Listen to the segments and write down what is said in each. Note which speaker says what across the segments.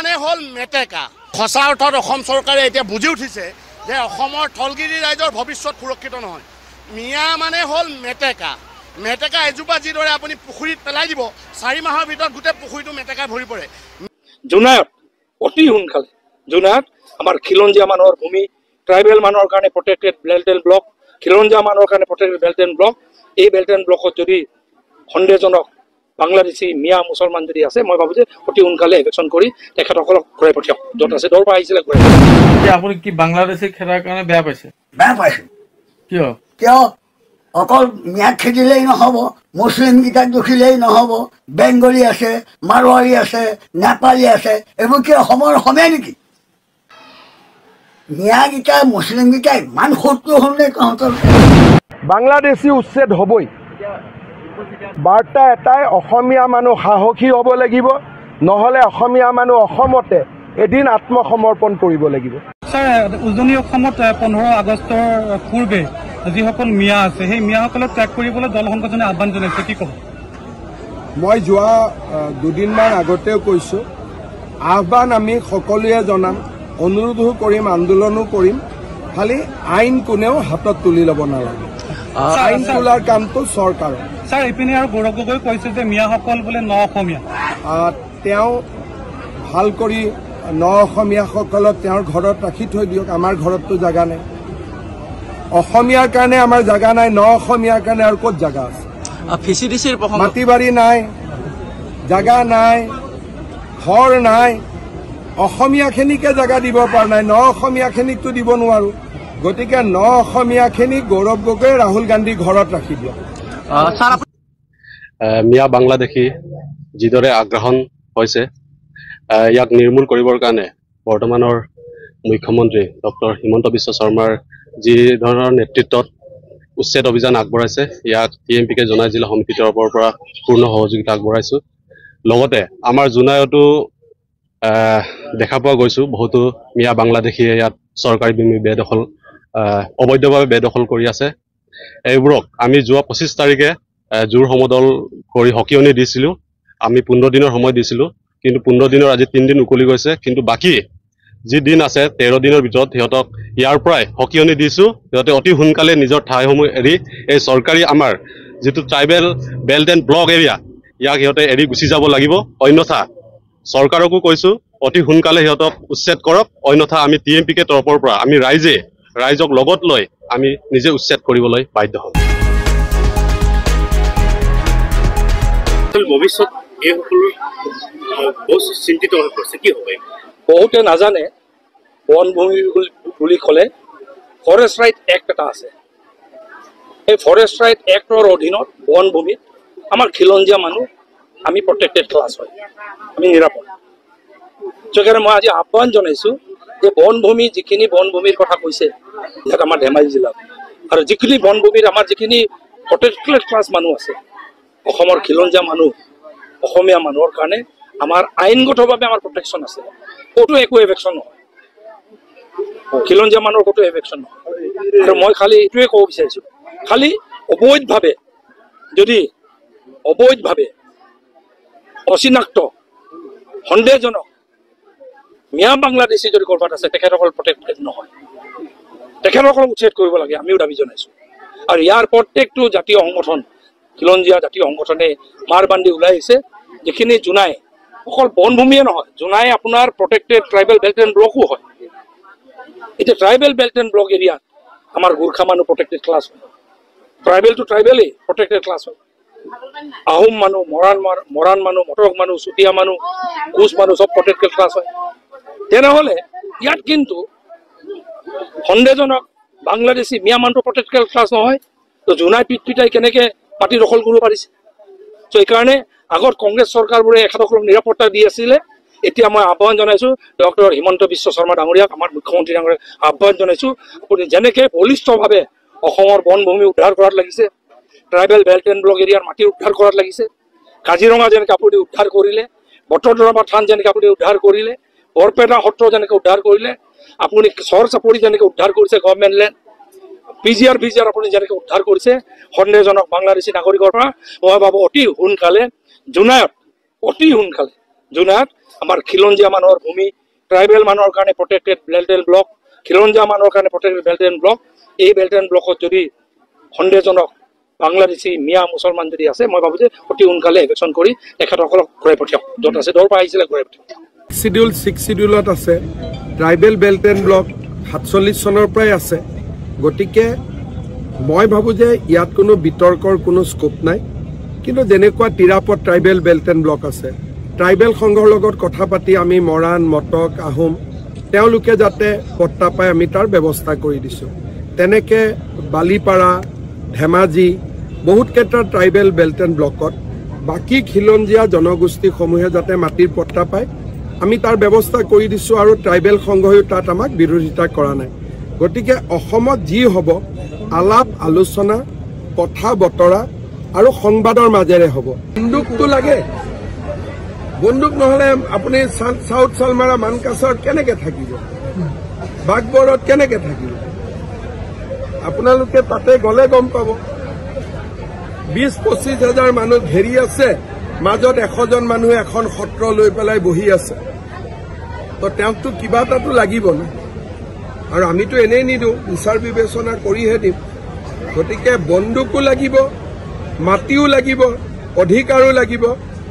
Speaker 1: মানে হ'ল মেটেকা। সঁচা অৰ্থত অসম চৰকাৰে এতিয়া বুজি উঠিছে যে অসমৰ থলগিৰি ৰাইজৰ ভৱিষ্যত সুৰক্ষিত নহয়। মিয়া মানে হ'ল মেটেকা। মেটেকা এজোপা যিদৰে আপুনি পুখুৰীত পেলাই দিব, 4 মাহৰ ভিতৰত গোটেই পুখুৰীটো মেটেকাই ভৰি পৰে।
Speaker 2: জোনাইত অতি সোনকালে, জোনাইত আমাৰ খিলঞ্জীয়া মানুহৰ ভূমি, ট্ৰাইবেল মানুহৰ কাৰণে প্ৰটেক্টেড বেল্ট এণ্ড ব্লক, খিলঞ্জীয়া মানুহৰ কাৰণে প্ৰটেক্টেড বেল্ট এণ্ড ব্লক। এই বেল্ট এণ্ড ব্লকত যদি সন্দেহজনক বাংলাদেশী মিয়া মুছলমান যদি আছে, মই ভাবোঁ যে অতি সোনকালে এভেকশ্যন কৰি তেখেতসকলক ঘূৰাই পঠিয়াওক। য'ত আছে দৌৰ পৰা আহিছিলে ঘূৰাই পঠিয়াওক।
Speaker 3: আপুনি কি বাংলাদেশী খেদাৰ কাৰণে বেয়া পাইছে?
Speaker 4: বেয়া পাইছোঁ। কিয় অকল মিয়াক খেদিলেই নহ'ব, মুছলিমকেইটাক দুখিলেই নহ'ব, বেংগলী আছে, মাৰোৱাৰী আছে, নেপালী আছে, এইবোৰ কি অসমৰ অসমীয়া নেকি? মিয়াকেইটা মুছলিমকেইটা ইমান শত্ৰু হ'ল নে তহঁতৰ?
Speaker 5: বাংলাদেশী উচ্ছেদ হ'বই। বাৰ্তা এটাই, অসমীয়া মানুহ সাহসী হ'ব লাগিব, নহ'লে অসমীয়া মানুহ অসমতে এদিন আত্মসমৰ্পণ কৰিব লাগিব।
Speaker 3: ছাৰ, উজনি অসমত 15 আগষ্টৰ পূৰ্বে যিসকল মিয়া আছে, সেই মিয়াসকলক ত্যাগ কৰিবলৈ দল সংগঠনে আহ্বান জনাইছে, কি ক'ব?
Speaker 5: মই যোৱা দুদিনমান আগতেও কৈছোঁ, আহ্বান আমি সকলোৱে জনাম, অনুৰোধো কৰিম, আন্দোলনো কৰিম, খালি আইন কোনেও হাতত তুলি ল'ব নালাগে। আইন তোলাৰ কামটো চৰকাৰৰ।
Speaker 3: ছাৰ, ইপিনে আৰু গৌৰৱ গগৈ কৈছে যে মিয়াসকল বোলে ন অসমীয়া।
Speaker 5: তেওঁ ভাল কৰি ন অসমীয়াসকলক তেওঁৰ ঘৰত ৰাখি থৈ দিয়ক। আমাৰ ঘৰততো জেগা নাই, অসমীয়াৰ কাৰণে আমাৰ জেগা নাই, ন অসমীয়াৰ কাৰণে আৰু ক'ত জেগা আছে? মাটি বাৰী নাই, জেগা নাই, ঘৰ নাই, অসমীয়াখিনিকে জেগা দিব পৰা নাই, ন অসমীয়াখিনিকতো দিব নোৱাৰো। গতিকে ন অসমীয়াখিনিক গৌৰৱ গগৈ, ৰাহুল গান্ধী ঘৰত ৰাখি দিয়ক।
Speaker 6: মিয়া বাংলাদেশী যিদৰে আগ্ৰাসন হৈছে, ইয়াক নিৰ্মূল কৰিবৰ কাৰণে বৰ্তমানৰ মুখ্যমন্ত্ৰী ডক্টৰ হিমন্ত বিশ্ব শৰ্মাৰ যি ধৰণৰ নেতৃত্বত উচ্ছেদ অভিযান আগবঢ়াইছে, ইয়াক TMPK জোনাই জিলা সমিতিৰ তৰফৰ পৰা পূৰ্ণ সহযোগিতা আগবঢ়াইছোঁ। লগতে আমাৰ জোনাইতো দেখা পোৱা গৈছোঁ, বহুতো মিয়া বাংলাদেশীয়ে ইয়াত চৰকাৰী ভূমি বেদখল, অবৈধভাৱে বেদখল কৰি আছে। এইবোৰক আমি যোৱা 25 তাৰিখে জোৰ সমদল কৰি সকিয়নি দিছিলোঁ। আমি 15 দিনৰ সময় দিছিলোঁ, কিন্তু 15 দিনৰ আজি 3 দিন উকলি গৈছে। কিন্তু বাকী যি দিন আছে 13 দিনৰ ভিতৰত সিহঁতক ইয়াৰ পৰাই সকিয়নি দিছোঁ, সিহঁতে অতি সোনকালে নিজৰ ঠাইসমূহ এৰি এই চৰকাৰী আমাৰ যিটো tribal belt and block area, ইয়াক সিহঁতে এৰি গুচি যাব লাগিব। অন্যথা চৰকাৰকো কৈছোঁ, অতি সোনকালে সিহঁতক উচ্ছেদ কৰক, অন্যথা আমি TMPK তৰফৰ পৰা আমি ৰাইজক লগত লৈ আমি নিজে উচ্ছেদ কৰিবলৈ বাধ্য হ'ম।
Speaker 2: ভৱিষ্যত এইসকলৰ বহুত চিন্তিত হৈ পৰিছে, কি হ'ব? বহুতে নাজানে, বনভূমি বুলি ক'লে ফৰেষ্ট ৰাইট এক্ট এটা আছে। এই ফৰেষ্ট ৰাইট এক্টৰ অধীনত বনভূমিত আমাৰ খিলঞ্জীয়া মানুহ আমি প্ৰটেক্টেড ক্লাছ হয়, আমি নিৰাপদ। সেইকাৰণে মই আজি আহ্বান জনাইছোঁ যে বনভূমি, যিখিনি বনভূমিৰ কথা কৈছে ইয়াত আমাৰ ধেমাজি জিলাত, আৰু যিখিনি বনভূমিৰ আমাৰ যিখিনি প্ৰটেক্টেড ক্লাছ মানুহ আছে, অসমৰ খিলঞ্জীয়া মানুহ, অসমীয়া মানুহৰ কাৰণে আমাৰ আইনগতভাৱে আমাৰ প্ৰটেকশ্যন আছে। ক'তো একো এভেকশ্যন নহয়, খিলঞ্জীয়া মানুহৰ ক'তো এভেকশ্যন নহয়। আৰু মই খালি এইটোৱে ক'ব বিচাৰিছোঁ, খালি অবৈধভাৱে অচিনাক্ত সন্দেহজনক মিয়া বাংলাদেশী যদি ক'ৰবাত আছে, তেখেতসকল প্ৰটেক্টেড নহয়, তেখেতসকলক উচ্ছেদ কৰিব লাগে, আমিও দাবী জনাইছোঁ। আৰু ইয়াৰ প্ৰত্যেকটো জাতীয় সংগঠন, খিলঞ্জীয়া জাতীয় সংগঠনে মাৰ বান্ধি ওলাই আহিছে। যিখিনি জোনাই অকল বনভূমিয়ে নহয়, জোনাই আপোনাৰ প্ৰটেক্টেড ট্ৰাইবেল বেল্ট এণ্ড ব্লকো হয়। এতিয়া ট্ৰাইবেল বেল্ট এণ্ড ব্লক এৰিয়াত আমাৰ গোৰ্খা মানুহ প্ৰটেক্টেড ক্লাছ হয়, ট্ৰাইবেল টু ট্ৰাইবেলেই প্ৰটেক্টেড ক্লাছ হয়। আহোম মানুহ, মৰাণ মানুহ, মটক মানুহ, চুতীয়া মানুহ, কোচ মানুহ চব প্ৰটেক্টেড ক্লাছ হয়। তেনেহ'লে ইয়াত কিন্তু সন্দেহজনক বাংলাদেশী মিয়া মানুহটো প্ৰটেক্টেড ক্লাছ নহয়, তো জোনাই পিটপিটাই কেনেকৈ মাটি দখল কৰিব পাৰিছে? চ' এইকাৰণে আগত কংগ্ৰেছ চৰকাৰবোৰে এখেতসকলক নিৰাপত্তা দি আছিলে। এতিয়া মই আহ্বান জনাইছোঁ ডক্টৰ হিমন্ত বিশ্ব শৰ্মা ডাঙৰীয়াক, আমাৰ মুখ্যমন্ত্ৰী ডাঙৰীয়াক আহ্বান জনাইছোঁ, আপুনি যেনেকৈ বলিষ্ঠভাৱে অসমৰ বনভূমি উদ্ধাৰ কৰাত লাগিছে, ট্ৰাইবেল বেল্ট এণ্ড ব্লক এৰিয়াৰ মাটি উদ্ধাৰ কৰাত লাগিছে, কাজিৰঙা যেনেকৈ আপুনি উদ্ধাৰ কৰিলে, বটদ্ৰৱা থান যেনেকৈ আপুনি উদ্ধাৰ কৰিলে, বৰপেটা সত্ৰ যেনেকৈ উদ্ধাৰ কৰিলে, আপুনি চৰ চাপৰি যেনেকৈ উদ্ধাৰ কৰিছে গভৰ্ণমেণ্ট লেণ্ড, PGR আপুনি যেনেকৈ উদ্ধাৰ কৰিছে সন্দেহজনক বাংলাদেশী নাগৰিকৰ পৰা, মই ভাবোঁ অতি সোনকালে জোনাইত আমাৰ খিলঞ্জীয়া মানুহৰ ভূমি, ট্ৰাইবেল মানুহৰ কাৰণে প্ৰটেক্টেড বেল্ট এণ্ড ব্লক, খিলঞ্জীয়া মানুহৰ কাৰণে প্ৰটেক্টেড বেল্ট এণ্ড ব্লক। এই বেল্ট এণ্ড ব্লকত যদি সন্দেহজনক বাংলাদেশী মিয়া মুছলমান যদি আছে, মই ভাবোঁ যে অতি সোনকালে এভেকশ্যন কৰি তেখেতসকলক ঘূৰাই পঠিয়াওক। য'ত আছে দৌৰ পৰা আহিছিলে ঘূৰাই পঠিয়াওক।
Speaker 5: শিডিউল 6 শিডিউলত আছে ট্ৰাইবেল বেল্ট এণ্ড ব্লক 47 চনৰ পৰাই আছে। গতিকে মই ভাবোঁ যে ইয়াত কোনো বিতৰ্কৰ কোনো স্কোপ নাই। কিন্তু যেনেকুৱা তিৰাপত ট্ৰাইবেল বেল্ট এণ্ড ব্লক আছে, ট্ৰাইবেল সংঘৰ লগত কথা পাতি আমি মৰাণ, মটক, আহোম তেওঁলোকে যাতে পট্টা পায় আমি তাৰ ব্যৱস্থা কৰি দিছোঁ। তেনেকৈ বালিপাৰা, ধেমাজি বহুত কেইটা ট্ৰাইবেল বেল্ট এণ্ড ব্লকত বাকী খিলঞ্জীয়া জনগোষ্ঠীসমূহে যাতে মাটিৰ পট্টা পায় আমি তাৰ ব্যৱস্থা কৰি দিছোঁ। আৰু ট্ৰাইবেল সংঘয়ো তাত আমাক বিৰোধিতা কৰা নাই। গতিকে অসমত যি হ'ব আলাপ আলোচনা, কথা বতৰা আৰু সংবাদৰ মাজেৰে হ'ব। বন্দুকটো লাগে, বন্দুক নহ'লে আপুনি চাউথ চালমাৰা মানকাছাৰত কেনেকৈ থাকিব, বাঘবৰত কেনেকৈ থাকিব? আপোনালোকে তাতে গ'লে গম পাব। 20-25 হাজাৰ মানুহ ঘেৰি আছে, মাজত 100জন মানুহে এখন সত্ৰ লৈ পেলাই বহি আছে। তো তেওঁকতো কিবা এটাতো লাগিব ন। আৰু আমিতো এনেই নিদিওঁ, বিচাৰ বিবেচনা কৰিহে দিম। গতিকে বন্দুকো লাগিব, মাটিও লাগিব, অধিকাৰো লাগিব,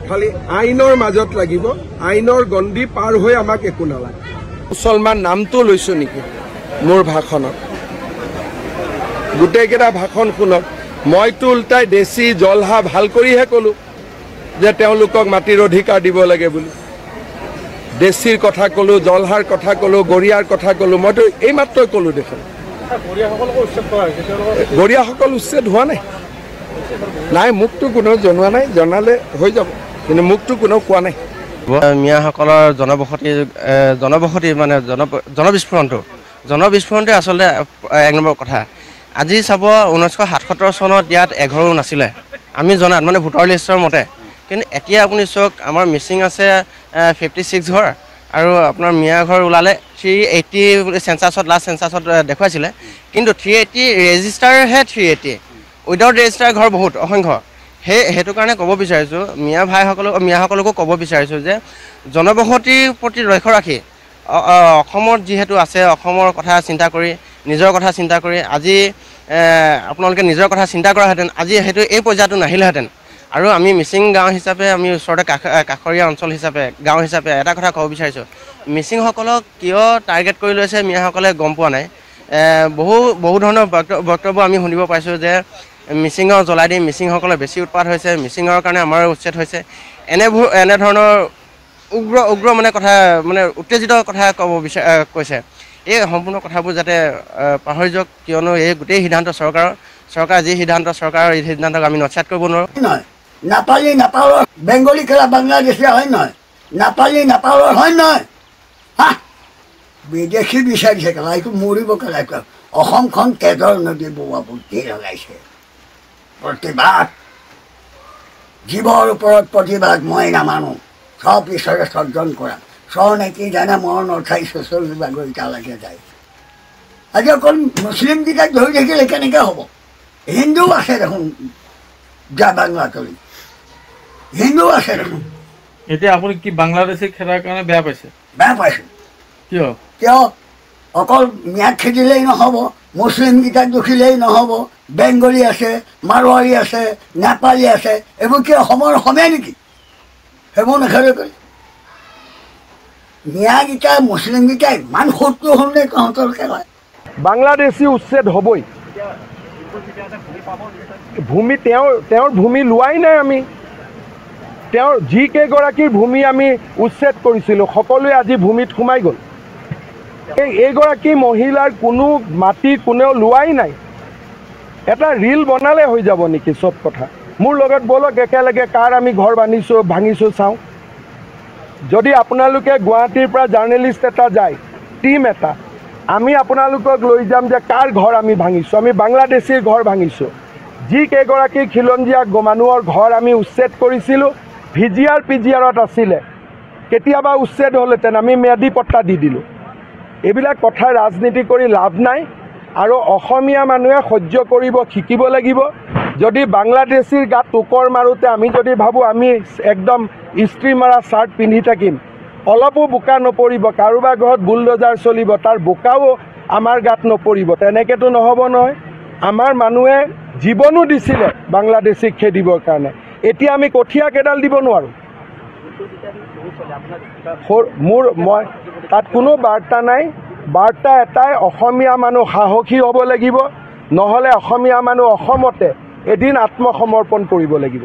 Speaker 5: খালি আইনৰ মাজত লাগিব। আইনৰ গণ্ডি পাৰ হৈ আমাক একো নালাগে। মুছলমান নামটো লৈছোঁ নেকি মোৰ ভাষণত? গোটেইকেইটা ভাষণ শুনক। মইতো উল্টাই দেশী জলহা ভাল কৰিহে ক'লোঁ যে তেওঁলোকক মাটিৰ অধিকাৰ দিব লাগে বুলি। দেশীৰ কথা ক'লোঁ, জলহাৰ কথা ক'লোঁ, গৰিয়াৰ কথা ক'লোঁ। মইতো এইমাত্ৰই ক'লোঁ দেখোন। গৰিয়াসকল উচ্ছেদ হোৱা নাই। নাই, মোকতো কোনেও জনোৱা নাই। জনালে হৈ যাব, কিন্তু মোকতো কোনেও কোৱা নাই।
Speaker 7: মিয়াসকলৰ জনবসতি মানে জনবিস্ফোৰণটো আচলতে 1 নম্বৰ কথা। আজি চাব 1977 চনত ইয়াত এঘৰো নাছিলে আমি জনাত, মানে ভোটাৰ লিষ্টৰ মতে। কিন্তু এতিয়া আপুনি চাওক, আমাৰ মিচিং আছে 56 ঘৰ আৰু আপোনাৰ মিয়া ঘৰ ওলালে 380 চেঞ্চাছত, লাষ্ট চেঞ্চাছত দেখুৱাইছিলে। কিন্তু 380 ৰেজিষ্টাৰহে 380, উইদাউট ৰেজিষ্টাৰ ঘৰ বহুত অসংখ্য। সেইটো কাৰণে ক'ব বিচাৰিছোঁ মিয়াসকলকো ক'ব বিচাৰিছোঁ যে জনবসতিৰ প্ৰতি লক্ষ্য ৰাখি অসমত যিহেতু আছে, অসমৰ কথা চিন্তা কৰি, নিজৰ কথা চিন্তা কৰি আজি আপোনালোকে নিজৰ কথা চিন্তা কৰাহেঁতেন আজি সেইটো এই পৰ্যায়টো নাহিলেহেঁতেন। আৰু আমি মিচিং গাঁও হিচাপে, আমি ওচৰতে কাষৰীয়া অঞ্চল হিচাপে, গাঁও হিচাপে এটা কথা ক'ব বিচাৰিছোঁ, মিচিংসকলক কিয় টাৰ্গেট কৰি লৈছে মিয়াসকলে গম পোৱা নাই। বহু ধৰণৰ বক্তব্য আমি শুনিব পাইছোঁ যে মিচিঙৰ জ্বলাই দি মিচিংসকলৰ বেছি উৎপাত হৈছে, মিচিঙৰ কাৰণে আমাৰ উচ্ছেদ হৈছে, এনেধৰণৰ উগ্ৰ মানে কথা, মানে উত্তেজিত কথা ক'ব কৈছে। এই সম্পূৰ্ণ কথাবোৰ যাতে পাহৰি যাওক, কিয়নো এই গোটেই সিদ্ধান্ত চৰকাৰ যি সিদ্ধান্ত, চৰকাৰৰ এই সিদ্ধান্তক আমি নস্যাৎ কৰিব নোৱাৰোঁ।
Speaker 4: নাপালী নেপালৰ, বেংগলী খেলা বাংলাদেশী হয় নহয়, নাপালী নেপালৰ হয় নহয়। বিদেশী বিচাৰিছে কেলা, এইটো মৰিব কেলা। অসমখন তেজৰ নদী বোৱা বুদ্ধি লগাইছে। প্ৰতিবাদ, জীৱৰ ওপৰত প্ৰতিবাদ মই নামানো। চব ঈশ্বৰে সৰ্জন কৰা, নেকি জানে মৰণ অৰ্থাই চচল বিভাগৰ এতিয়ালৈকে যায়। আজি অকল মুছলিমকেইটাক ধৰি থাকিলে কেনেকৈ হ'ব? হিন্দু আছে দেখোন, যা বাংলাতলি হিন্দু আছে দেখোন।
Speaker 3: এতিয়া আপুনি কি বাংলাদেশী খেদাৰ কাৰণে বেয়া পাইছে?
Speaker 4: বেয়া পাইছোঁ। কিয়? অকল মিয়াক খেদিলেই নহ'ব, মুছলিমকেইটাক দুখিলেই নহ'ব। বেংগলী আছে, মাৰোৱাৰী আছে, নেপালী আছে, এইবোৰ কি অসমৰ অসমীয়া নেকি? সেইবোৰ নেখেদে কৰি মিয়াকেইটা মুছলিমকেইটা ইমান শত্ৰু হ'ল নে তহঁতৰ খেলায়?
Speaker 5: বাংলাদেশী উচ্ছেদ হ'বই। ভূমি তেওঁৰ ভূমি লোৱাই নাই আমি। তেওঁৰ যিকেইগৰাকীৰ ভূমি আমি উচ্ছেদ কৰিছিলোঁ সকলোৱে আজি ভূমিত সোমাই গ'ল। এইগৰাকী মহিলাৰ কোনো মাটি কোনেও লোৱাই নাই। এটা ৰীল বনালে হৈ যাব নেকি চব কথা? মোৰ লগত বলক একেলগে কাৰ আমি ঘৰ ভাঙিছোঁ চাওঁ। যদি আপোনালোকে গুৱাহাটীৰ পৰা জাৰ্নেলিষ্ট এটা যায়, টিম এটা, আমি আপোনালোকক লৈ যাম যে কাৰ ঘৰ আমি ভাঙিছোঁ। আমি বাংলাদেশীৰ ঘৰ ভাঙিছোঁ। যিকেইগৰাকী খিলঞ্জীয়া মানুহৰ ঘৰ আমি উচ্ছেদ কৰিছিলোঁ, PGRত আছিলে, কেতিয়াবা উচ্ছেদ হ'লহেঁতেন, আমি ম্যাদী পট্টা দি দিলোঁ। এইবিলাক কথা ৰাজনীতি কৰি লাভ নাই। আৰু অসমীয়া মানুহে সহ্য কৰিব শিকিব লাগিব। যদি বাংলাদেশীৰ গাত টোকৰ মাৰোঁতে আমি যদি ভাবোঁ আমি একদম ইস্ত্ৰি মাৰা চাৰ্ট পিন্ধি থাকিম, অলপো বোকা নপৰিব, কাৰোবাৰ ঘৰত বুলডোজাৰ চলিব, তাৰ বোকাও আমাৰ গাত নপৰিব, তেনেকৈতো নহ'ব নহয়। আমাৰ মানুহে জীৱনো দিছিলে বাংলাদেশীক খেদিবৰ কাৰণে, এতিয়া আমি কঠীয়া কেইডাল দিব নোৱাৰোঁ। মই তাত কোনো বাৰ্তা নাই, বাৰ্তা এটাই, অসমীয়া মানুহ সাহসী হ'ব লাগিব, নহ'লে অসমীয়া মানুহ অসমতে এদিন আত্মসমৰ্পণ কৰিব লাগিব।